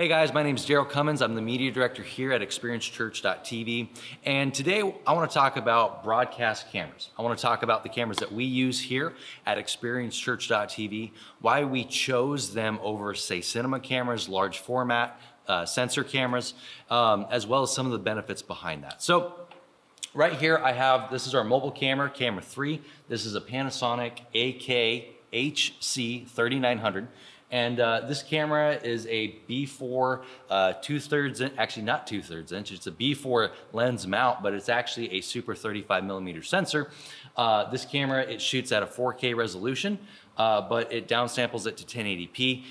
Hey guys, my name is Daryl Cummins. I'm the media director here at experiencechurch.tv. And today I want to talk about broadcast cameras. I want to talk about the cameras that we use here at experiencechurch.tv, why we chose them over, say, cinema cameras, large format, sensor cameras, as well as some of the benefits behind that. So right here I have, this is our mobile camera, camera 3. This is a Panasonic AK-HC 3900. And this camera is a B4 2/3 inch, actually not 2/3 inch, it's a B4 lens mount, but it's actually a super 35mm sensor. This camera, it shoots at a 4K resolution, but it downsamples it to 1080p.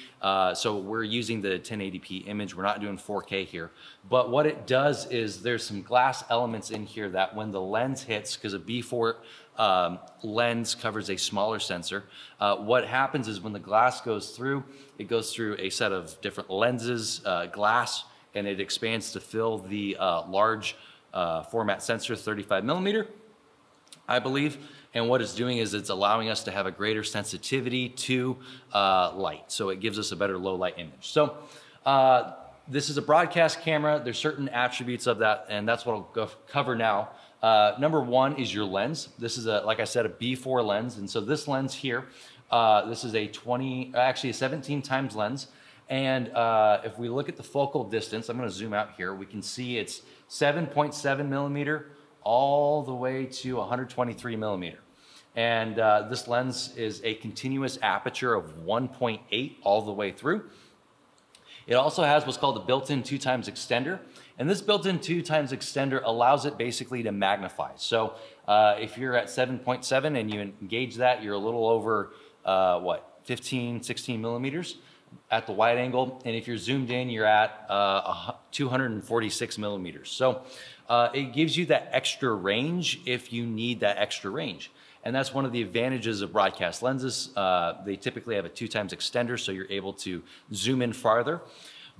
So we're using the 1080p image, we're not doing 4K here. But what it does is there's some glass elements in here that when the lens hits, because a B4 lens covers a smaller sensor. What happens is when the glass goes through, it goes through a set of different lenses, glass, and it expands to fill the large format sensor, 35mm, I believe. And what it's doing is it's allowing us to have a greater sensitivity to light. So it gives us a better low light image. So this is a broadcast camera. There's certain attributes of that, and that's what I'll cover now. Number one is your lens. This is like I said, a B4 lens. And so this lens here, this is a 17 times lens. And if we look at the focal distance, I'm gonna zoom out here, we can see it's 7.7mm all the way to 123mm. And this lens is a continuous aperture of 1.8 all the way through. It also has what's called a built-in 2x extender. And this built-in 2x extender allows it basically to magnify. So if you're at 7.7 and you engage that, you're a little over, 15, 16 millimeters at the wide angle. And if you're zoomed in, you're at 246 millimeters. So it gives you that extra range if you need that extra range. And that's one of the advantages of broadcast lenses. They typically have a 2x extender, so you're able to zoom in farther.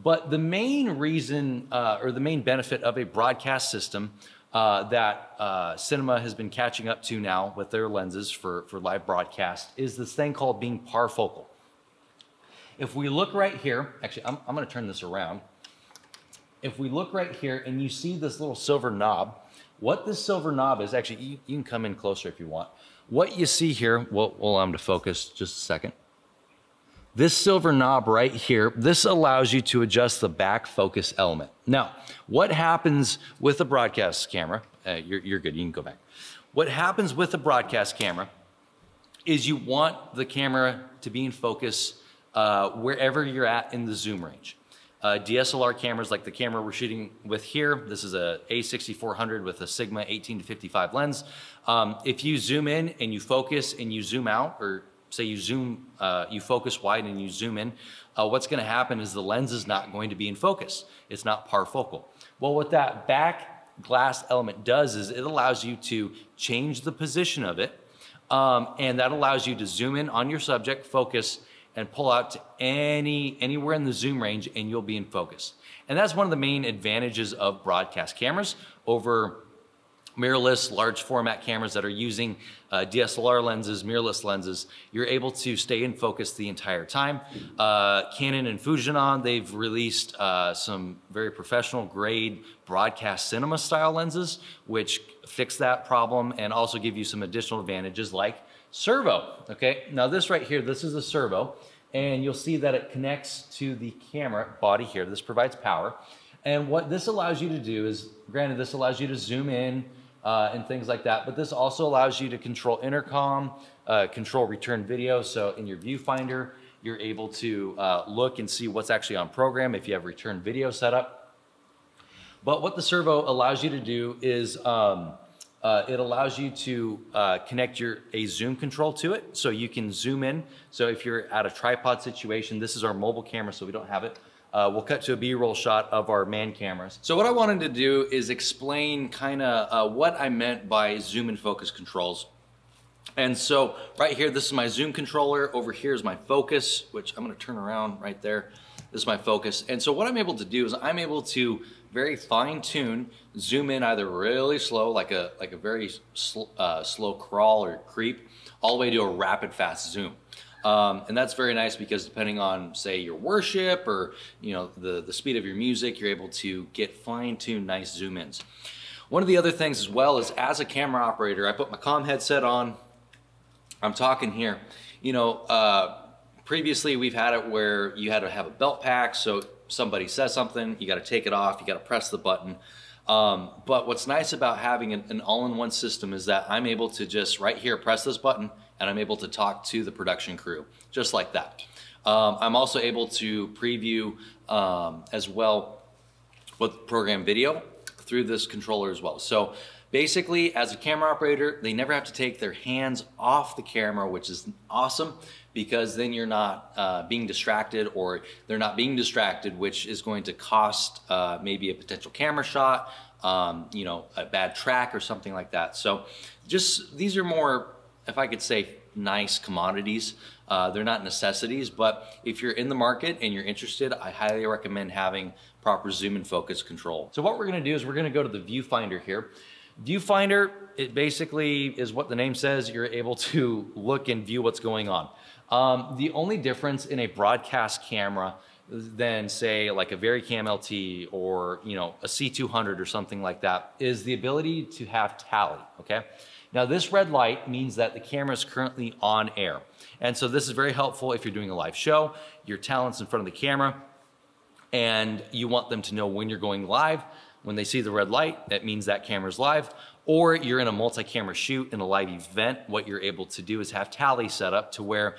But the main reason, or the main benefit of a broadcast system that cinema has been catching up to now with their lenses for live broadcast is this thing called being parfocal. If we look right here, actually, I'm gonna turn this around. If we look right here and you see this little silver knob, what this silver knob is, actually, you can come in closer if you want. What you see here, we'll allow them to focus just a second. This silver knob right here, this allows you to adjust the back focus element. Now, what happens with a broadcast camera, you're good, you can go back. What happens with a broadcast camera is you want the camera to be in focus wherever you're at in the zoom range. DSLR cameras like the camera we're shooting with here, this is a A6400 with a Sigma 18-55 lens. If you zoom in and you focus and you zoom out, or say you zoom, you focus wide and you zoom in, what's gonna happen is the lens is not going to be in focus. It's not parfocal. Well, what that back glass element does is it allows you to change the position of it, and that allows you to zoom in on your subject, focus, and pull out to anywhere in the zoom range and you'll be in focus. And that's one of the main advantages of broadcast cameras over mirrorless large format cameras that are using DSLR lenses, mirrorless lenses. You're able to stay in focus the entire time. Canon and Fujinon, they've released some very professional grade broadcast cinema style lenses, which fix that problem and also give you some additional advantages like servo. Okay, now this right here, this is a servo, and you'll see that it connects to the camera body here. This provides power. And what this allows you to do is, granted, this allows you to zoom in and things like that, but this also allows you to control intercom, control return video. So in your viewfinder, you're able to look and see what's actually on program if you have return video set up. But what the servo allows you to do is it allows you to connect a zoom control to it, so you can zoom in. So if you're at a tripod situation, this is our mobile camera, so we don't have it. We'll cut to a B-roll shot of our man cameras. So what I wanted to do is explain kind of what I meant by zoom and focus controls. And so right here, this is my zoom controller. Over here is my focus, which I'm gonna turn around right there. This is my focus. And so what I'm able to do is I'm able to very fine tune, zoom in either really slow, like a very slow crawl or creep, all the way to a rapid fast zoom. And that's very nice because depending on, say, your worship or, you know, the speed of your music, you're able to get fine-tuned nice zoom ins. One of the other things as well is, as a camera operator, I put my comm headset on, I'm talking here. You know, previously we've had it where you had to have a belt pack, so somebody says something, you got to take it off, you got to press the button. But what's nice about having an all-in-one system is that I'm able to just right here press this button and I'm able to talk to the production crew just like that. I'm also able to preview as well with program video through this controller as well. So basically, as a camera operator, they never have to take their hands off the camera, which is awesome, because then you're not being distracted, or they're not being distracted, which is going to cost maybe a potential camera shot, you know, a bad track or something like that. So just, these are more, if I could say, nice commodities. They're not necessities, but if you're in the market and you're interested, I highly recommend having proper zoom and focus control. So what we're gonna do is we're gonna go to the viewfinder here. Viewfinder, it basically is what the name says. You're able to look and view what's going on. The only difference in a broadcast camera than, say, like a VariCam LT or, you know, a C200 or something like that, is the ability to have tally, okay? Now this red light means that the camera is currently on air. And so this is very helpful if you're doing a live show, your talent's in front of the camera, and you want them to know when you're going live. When they see the red light, that means that camera's live. Or you're in a multi-camera shoot in a live event, what you're able to do is have tally set up to where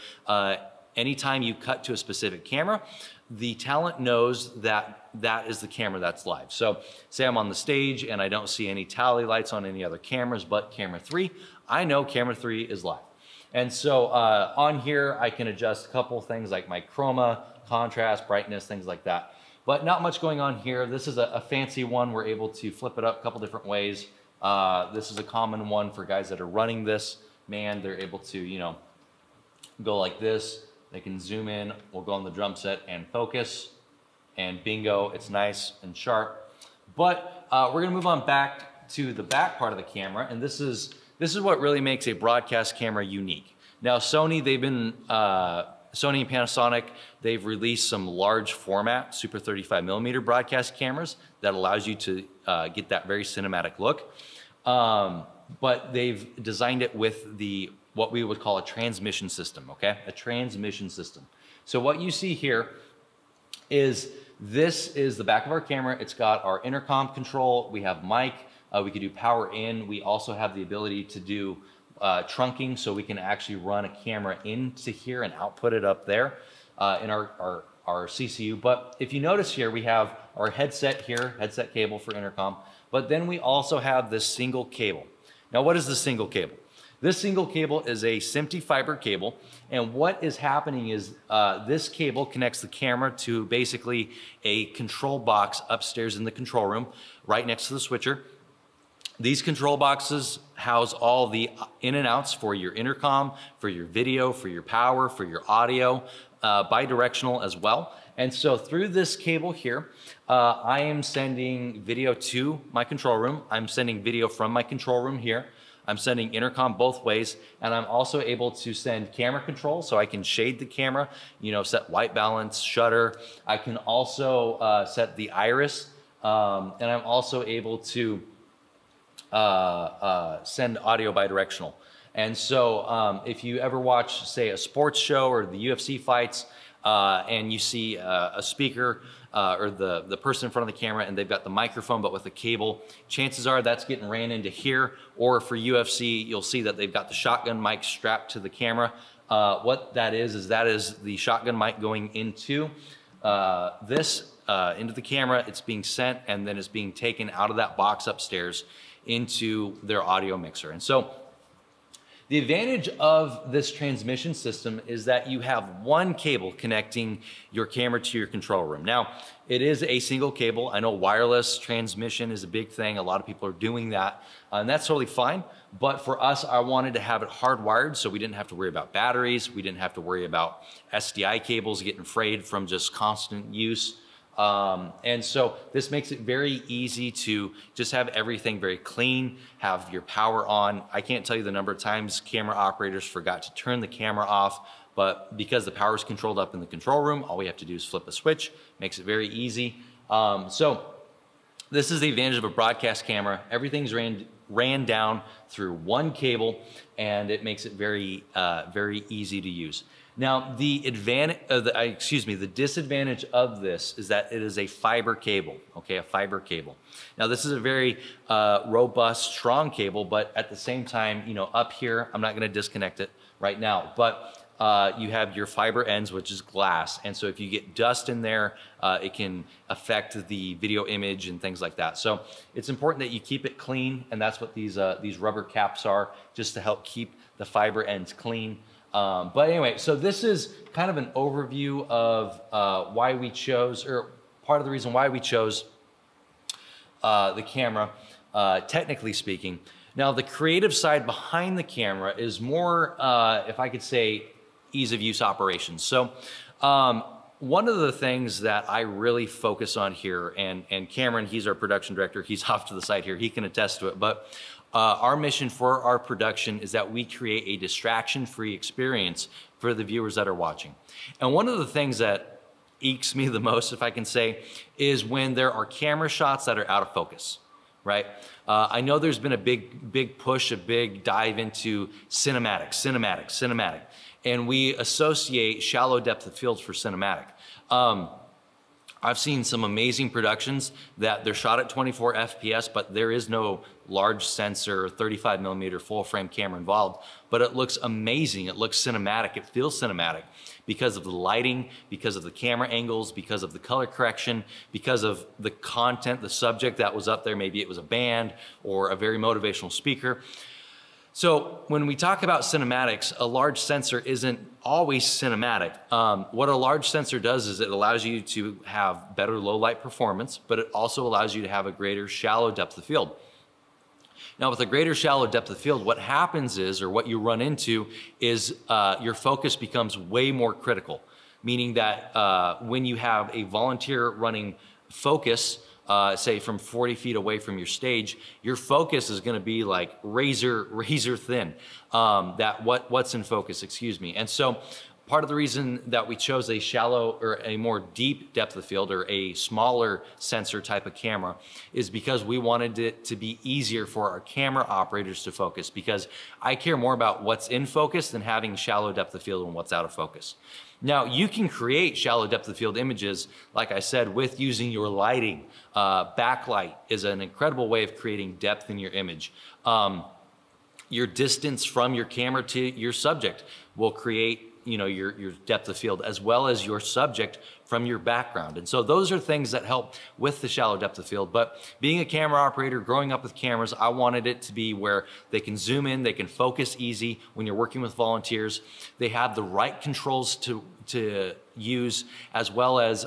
anytime you cut to a specific camera, the talent knows that that is the camera that's live. So say I'm on the stage and I don't see any tally lights on any other cameras but camera 3, I know camera 3 is live. And so on here, I can adjust a couple of things like my chroma, contrast, brightness, things like that. But not much going on here. This is a fancy one. We're able to flip it up a couple different ways. This is a common one for guys that are running this. Man, they're able to, you know, go like this. They can zoom in. We'll go on the drum set and focus. And bingo, it's nice and sharp. But we're gonna move on back to the back part of the camera. And this is what really makes a broadcast camera unique. Now Sony, Sony and Panasonic, they've released some large format, super 35mm broadcast cameras that allows you to get that very cinematic look. But they've designed it with what we would call a transmission system, okay? A transmission system. So what you see here is, this is the back of our camera. It's got our intercom control. We have mic. We can do power in. We also have the ability to do trunking, so we can actually run a camera into here and output it up there in our CCU. But if you notice here, we have our headset here, headset cable for intercom, but then we also have this single cable. Now, what is the single cable? This single cable is a SMPTE fiber cable, and what is happening is this cable connects the camera to basically a control box upstairs in the control room, right next to the switcher. These control boxes house all the in and outs for your intercom, for your video, for your power, for your audio, bi-directional as well. And so through this cable here, I am sending video to my control room. I'm sending video from my control room here. I'm sending intercom both ways, and I'm also able to send camera control, so I can shade the camera, you know, set white balance, shutter. I can also set the iris, and I'm also able to send audio bidirectional. And so if you ever watch, say, a sports show or the UFC fights, and you see a speaker or the person in front of the camera and they've got the microphone but with a cable, chances are that's getting ran into here. Or for UFC, you'll see that they've got the shotgun mic strapped to the camera. What that is the shotgun mic going into into the camera. It's being sent and then it's being taken out of that box upstairs into their audio mixer. And so the advantage of this transmission system is that you have one cable connecting your camera to your control room. Now, it is a single cable. I know wireless transmission is a big thing. A lot of people are doing that, and that's totally fine. But for us, I wanted to have it hardwired so we didn't have to worry about batteries. We didn't have to worry about SDI cables getting frayed from just constant use. And so this makes it very easy to just have everything very clean, have your power on. I can't tell you the number of times camera operators forgot to turn the camera off But because the power is controlled up in the control room, all we have to do is flip a switch, makes it very easy. So this is the advantage of a broadcast camera. Everything's ran down through one cable, and it makes it very, very easy to use. Now, the disadvantage of this is that it is a fiber cable, okay, a fiber cable. Now, this is a very robust, strong cable, but at the same time, you know, up here, I'm not gonna disconnect it right now, but you have your fiber ends, which is glass. And so if you get dust in there, it can affect the video image and things like that. So it's important that you keep it clean. And that's what these rubber caps are, just to help keep the fiber ends clean. But anyway, so this is kind of an overview of why we chose, or part of the reason why we chose the camera, technically speaking. Now, the creative side behind the camera is more, if I could say, ease of use operations. So one of the things that I really focus on here, and Cameron, he's our production director, he's off to the side here, he can attest to it, but our mission for our production is that we create a distraction-free experience for the viewers that are watching. And one of the things that ekes me the most, if I can say, is when there are camera shots that are out of focus, right? I know there's been a big push, a big dive into cinematic. And we associate shallow depth of field for cinematic. I've seen some amazing productions that they're shot at 24 FPS, but there is no large sensor, 35 millimeter full frame camera involved, but it looks amazing. It looks cinematic. It feels cinematic because of the lighting, because of the camera angles, because of the color correction, because of the content, the subject that was up there. Maybe it was a band or a very motivational speaker. So when we talk about cinematics, a large sensor isn't always cinematic. What a large sensor does is it allows you to have better low light performance, but it also allows you to have a greater shallow depth of field. Now, with a greater shallow depth of field, what happens is, or what you run into is your focus becomes way more critical, meaning that when you have a volunteer running focus, say from 40 feet away from your stage, your focus is going to be like razor thin. What's in focus, excuse me. And so part of the reason that we chose a shallow or a more deep depth of field or a smaller sensor type of camera is because we wanted it to be easier for our camera operators to focus, because I care more about what's in focus than having shallow depth of field and what's out of focus. Now, you can create shallow depth of field images, like I said, with using your lighting. Backlight is an incredible way of creating depth in your image. Your distance from your camera to your subject will create, you know, your depth of field, as well as your subject from your background. And so those are things that help with the shallow depth of field. But being a camera operator, growing up with cameras, I wanted it to be where they can zoom in, they can focus easy when you're working with volunteers. They have the right controls to use, as well as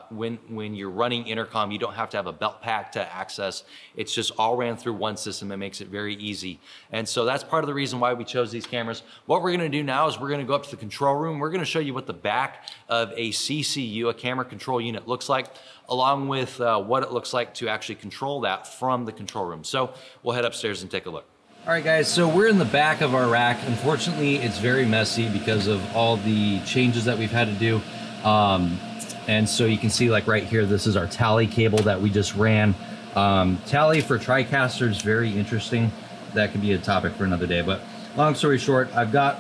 when you're running Intercom, you don't have to have a belt pack to access. It's just all ran through one system. It makes it very easy. And so that's part of the reason why we chose these cameras. What we're gonna do now is we're gonna go up to the control room. We're gonna show you what the back of a CCU, a camera control unit, looks like, along with what it looks like to actually control that from the control room. So we'll head upstairs and take a look. All right, guys, so we're in the back of our rack. Unfortunately, it's very messy because of all the changes that we've had to do. And so you can see, like right here, this is our Tally cable that we just ran. Tally for TriCaster is very interesting. That could be a topic for another day. But long story short, I've got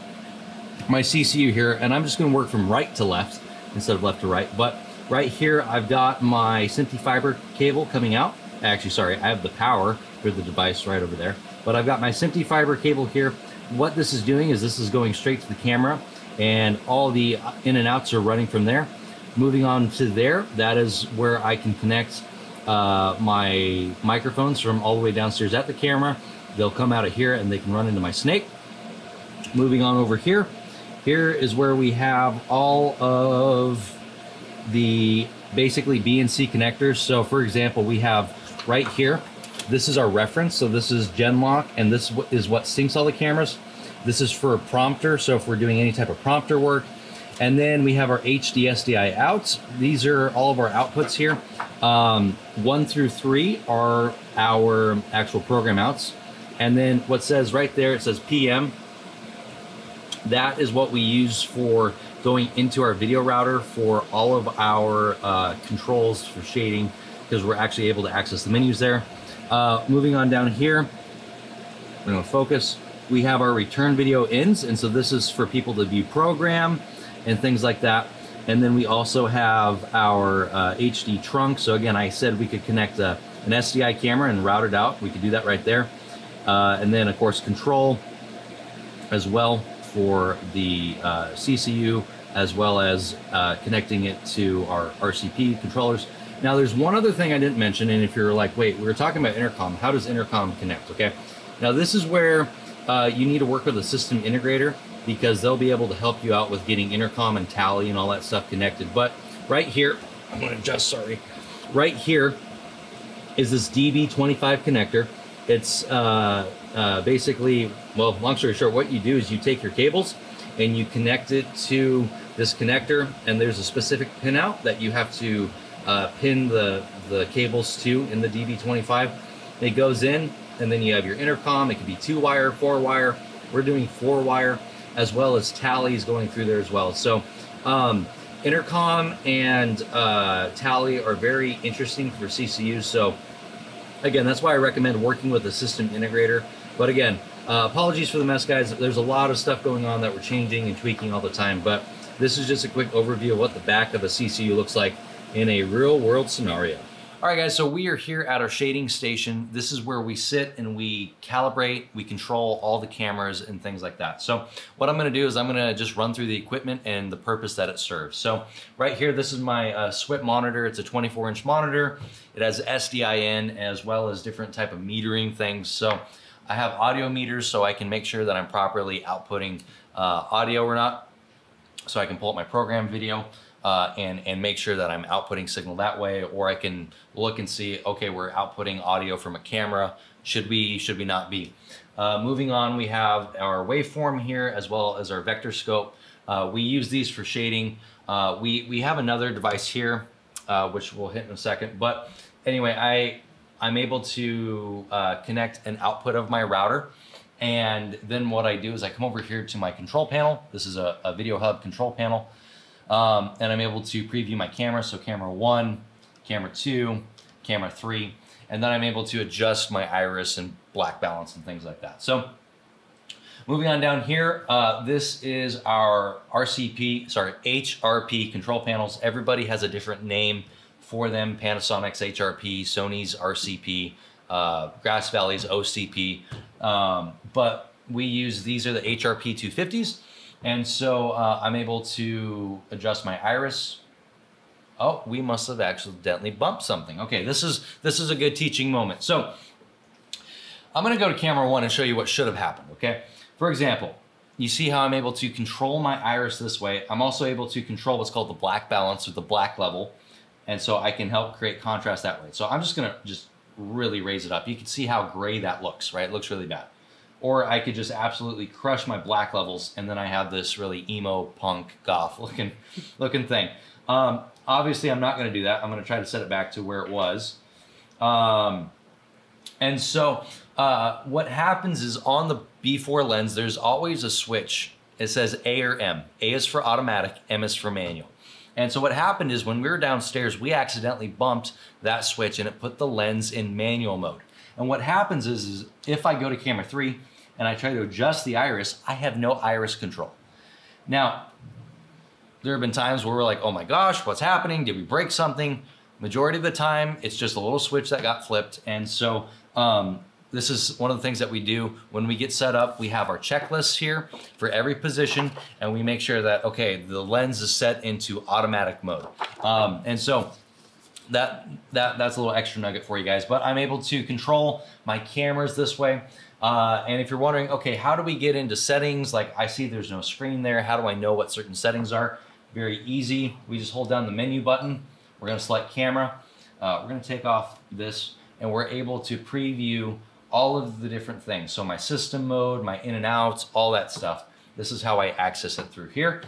my CCU here, and I'm just gonna work from right to left instead of left to right. But right here, I've got my SMPTE fiber cable coming out. Actually, sorry, I have the power for the device right over there. But I've got my SMPTE fiber cable here. What this is doing is this is going straight to the camera, and all the in and outs are running from there. Moving on to there, that is where I can connect my microphones from all the way downstairs at the camera. They'll come out of here and they can run into my snake. Moving on over here, here is where we have all of the basically B and C connectors. So for example, we have right here, this is our reference. So this is Genlock, and this is what syncs all the cameras. This is for a prompter, so if we're doing any type of prompter work. And then we have our HD SDI outs. These are all of our outputs here. 1 through 3 are our actual program outs. And then what says right there, it says PM. That is what we use for going into our video router for all of our controls for shading, because we're actually able to access the menus there. Moving on down here, I'm going to focus. We have our return video ins, and so this is for people to view program and things like that. And then we also have our HD trunk. So again, I said we could connect an SDI camera and route it out. We could do that right there. And then of course control as well for the CCU, as well as connecting it to our RCP controllers. Now there's one other thing I didn't mention, and if you're like, wait, we were talking about Intercom, how does Intercom connect, okay? Now this is where you need to work with a system integrator, because they'll be able to help you out with getting Intercom and Tally and all that stuff connected. But right here, I'm gonna adjust, sorry. Right here is this DB25 connector. It's basically, well, long story short, what you do is you take your cables and you connect it to this connector, and there's a specific pinout that you have to pin the cables to in the DB25. It goes in, and then you have your intercom. It could be 2-wire, 4-wire. We're doing 4-wire, as well as Tally's going through there as well. So intercom and Tally are very interesting for CCUs. So again, that's why I recommend working with a system integrator. But again, apologies for the mess, guys. There's a lot of stuff going on that we're changing and tweaking all the time, but this is just a quick overview of what the back of a CCU looks like in a real world scenario. All right, guys, so we are here at our shading station. This is where we sit and we calibrate, we control all the cameras and things like that. So what I'm gonna do is I'm gonna just run through the equipment and the purpose that it serves. So right here, this is my SWIP monitor. It's a 24-inch monitor. It has SDIN as well as different type of metering things. So I have audio meters so I can make sure that I'm properly outputting audio or not. So I can pull up my program video and make sure that I'm outputting signal that way, or I can look and see, okay, we're outputting audio from a camera. Should we not be? Moving on, we have our waveform here as well as our vector scope. We use these for shading. We have another device here, which we'll hit in a second. But anyway, I'm able to connect an output of my router. And then what I do is I come over here to my control panel. This is a Video Hub control panel. And I'm able to preview my camera. So camera 1, camera 2, camera 3. And then I'm able to adjust my iris and black balance and things like that. So moving on down here, this is our HRP control panels. Everybody has a different name for them. Panasonic's HRP, Sony's RCP, Grass Valley's OCP. But we use, these are the HRP 250s. And so I'm able to adjust my iris. Oh, we must have accidentally bumped something. Okay, this is a good teaching moment. So I'm gonna go to camera 1 and show you what should have happened, okay? For example, you see how I'm able to control my iris this way. I'm also able to control what's called the black balance or the black level. And so I can help create contrast that way. So I'm just gonna really raise it up. You can see how gray that looks, right? It looks really bad. Or I could just absolutely crush my black levels, and then I have this really emo punk goth looking thing. Obviously, I'm not going to do that. I'm going to try to set it back to where it was. And so what happens is on the B4 lens, there's always a switch. It says A or M. A is for automatic, M is for manual. And so what happened is when we were downstairs, we accidentally bumped that switch and it put the lens in manual mode. And what happens is if I go to camera 3 and I try to adjust the iris, I have no iris control. Now, there have been times where we're like, oh my gosh, what's happening? Did we break something? Majority of the time, it's just a little switch that got flipped. And so this is one of the things that we do when we get set up. We have our checklists here for every position, and we make sure that, okay, the lens is set into automatic mode. And so that's a little extra nugget for you guys, but I'm able to control my cameras this way. And if you're wondering, okay, how do we get into settings? Like I see there's no screen there. How do I know what certain settings are? Very easy. We just hold down the menu button. We're gonna select camera. We're gonna take off this, and we're able to preview all of the different things. So my system mode, my in and outs, all that stuff. This is how I access it through here.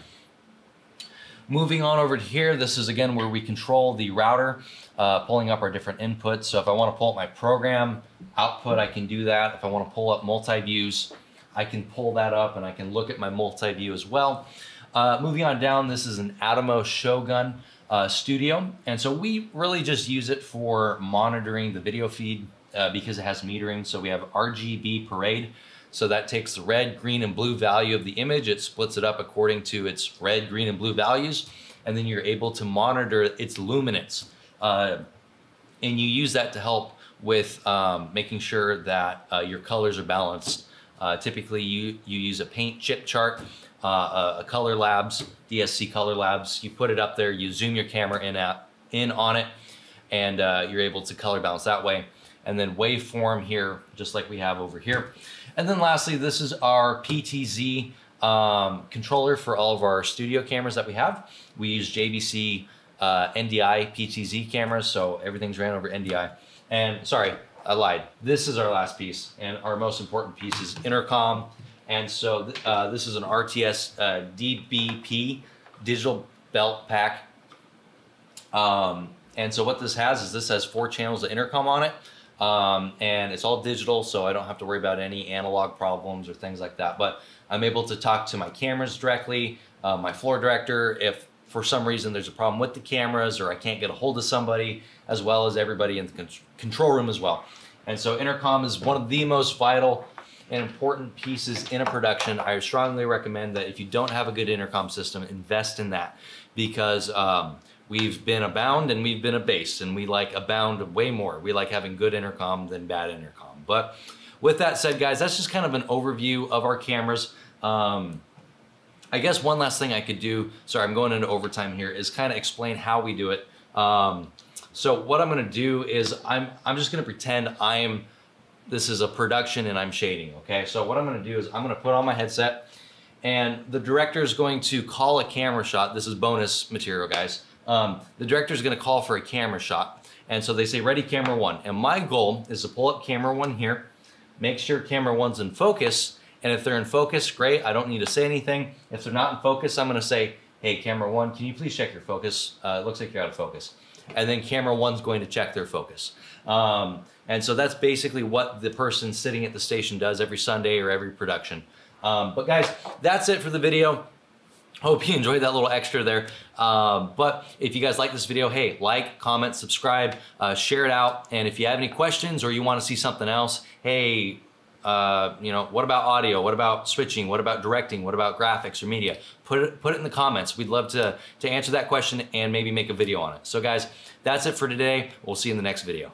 Moving on over to here, this is again where we control the router, pulling up our different inputs. So if I want to pull up my program output, I can do that. If I want to pull up multi-views, I can pull that up and I can look at my multi-view as well. Moving on down, this is an Atomos Shogun Studio. And so we really just use it for monitoring the video feed because it has metering. So we have RGB parade. So that takes the red, green, and blue value of the image. It splits it up according to its red, green, and blue values. And then you're able to monitor its luminance. And you use that to help with making sure that your colors are balanced. Typically, you use a paint chip chart, a Color Labs, DSC Color Labs. You put it up there, you zoom your camera in on it, and you're able to color balance that way. And then waveform here, just like we have over here. And then lastly, this is our PTZ controller for all of our studio cameras that we have. We use JVC NDI PTZ cameras, so everything's ran over NDI. And sorry, I lied. This is our last piece, and our most important piece is Intercom. And so this is an RTS DBP digital belt pack. And so what this has 4 channels of intercom on it. And it's all digital, so I don't have to worry about any analog problems or things like that. But I'm able to talk to my cameras directly, my floor director, if for some reason there's a problem with the cameras or I can't get a hold of somebody, as well as everybody in the control room as well. And so intercom is one of the most vital and important pieces in a production. I strongly recommend that if you don't have a good intercom system, invest in that, because we've been abound and we've been abased, and we like abound way more. We like having good intercom than bad intercom. But with that said, guys, that's just kind of an overview of our cameras. I guess one last thing I could do, sorry, I'm going into overtime here, is kind of explain how we do it. So what I'm gonna do is I'm just gonna pretend this is a production and I'm shading, okay? So what I'm gonna do is I'm gonna put on my headset, and the director is going to call a camera shot. This is bonus material, guys. The director is gonna call for a camera shot. And so they say, ready, camera 1. And my goal is to pull up camera 1 here, make sure camera 1's in focus. And if they're in focus, great, I don't need to say anything. If they're not in focus, I'm gonna say, hey, camera 1, can you please check your focus? It looks like you're out of focus. And then camera 1's going to check their focus. And so that's basically what the person sitting at the station does every Sunday or every production. But guys, that's it for the video. Hope you enjoyed that little extra there. But if you guys like this video, hey, like, comment, subscribe, share it out. And if you have any questions or you want to see something else, hey, you know, what about audio? What about switching? What about directing? What about graphics or media? Put it in the comments. We'd love to answer that question and maybe make a video on it. So guys, that's it for today. We'll see you in the next video.